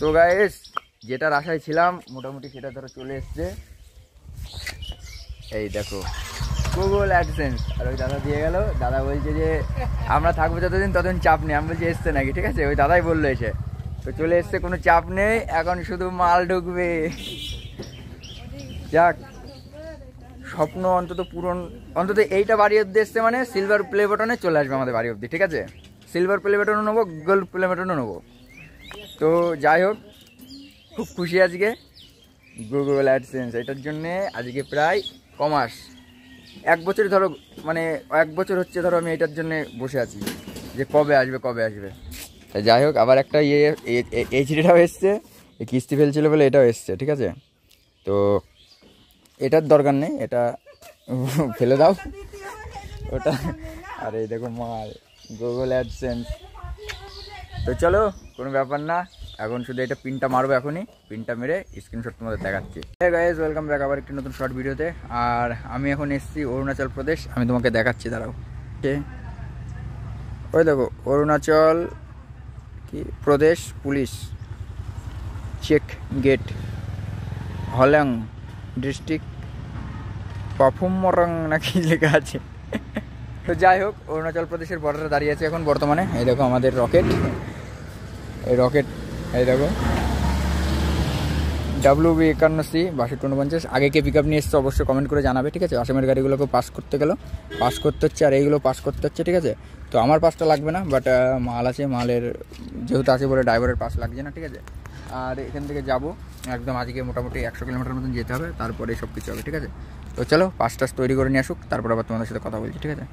তো গাইস, যেটার আশায় ছিলাম মোটামুটি সেটা ধরো চলে এসছে। এই দেখো গুগল অ্যাডসেন্স। আর ওই দাদা দিয়ে গেল। দাদা বলছে যে আমরা থাকবো যতদিন ততদিন চাপ নেই। আমি বলছি এসছে নাকি, ঠিক আছে, ওই দাদাই বললো এসে। তো চলে এসছে, কোনো চাপ নেই, এখন শুধু মাল ঢুকবে। যাক, স্বপ্ন অন্তত পূরণ। অন্তত এইটা বাড়ি অব্দি এসছে মানে সিলভার প্লে বাটনে চলে আসবে আমাদের বাড়ি অব্দি, ঠিক আছে। সিলভার প্লে বাটনও নেবো, গোল্ড প্লে বাটনও নেবো। তো যাই হোক, খুব খুশি আজকে। গুগল অ্যাডসেন্স এটার জন্যে আজকে প্রায় কমাস 1 বছর ধরো, মানে 1 বছর হচ্ছে ধরো আমি এটার জন্যে বসে আছি যে কবে আসবে কবে আসবে। তাই যাই হোক, আবার একটা এই চিঠিটাও এসছে, এই কিস্তি ফেলছিল বলে এটাও এসছে, ঠিক আছে। তো এটার দরকার নেই, এটা ফেলে দাও ওটা। আর এই দেখো মাল, গুগল অ্যাডসেন্স। তো চলো, কোনো ব্যাপার না, এখন শুধু এটা পিনটা মারবো। এখনই পিনটা মেরে স্ক্রিনশট তোমাদের দেখাচ্ছি। হে গাইস, ওয়েলকাম ব্যাক আবার একটি নতুন শর্ট ভিডিওতে। আর আমি এখন এসেছি অরুণাচল প্রদেশ। আমি তোমাকে দেখাচ্ছি, দাঁড়াও। ওই দেখো, অরুণাচল কি প্রদেশ পুলিশ চেক গেট, হল্যাং ডিস্ট্রিক্ট পাফুমরং নাকি লেখা আছে। তো যাই হোক, অরুণাচল প্রদেশের বর্ডারে দাঁড়িয়ে আছে এখন বর্তমানে। এই দেখো আমাদের রকেট, এই রকেট, এই দেখো WB51C 6249। আগে কে পিক আপ নিয়ে এসছে অবশ্যই কমেন্ট করে জানাবে, ঠিক আছে। আসামের গাড়িগুলোকে পাস করতে পাস করতে হচ্ছে, আর এইগুলো পাস করতে হচ্ছে, ঠিক আছে। তো আমার পাসটা লাগবে না, বাট মাল আছে, মালের যেহেতু আছে বলে ড্রাইভারের পাস লাগছে না, ঠিক আছে। আর এখান থেকে যাবো একদম, আজকে মোটামুটি 100 কিলোমিটার মতন যেতে হবে, তারপরে সব কিছু হবে, ঠিক আছে। তো চলো, পাস টাস তৈরি করে নিয়ে আসুক, তারপর আবার তোমাদের সাথে কথা বলছি, ঠিক আছে।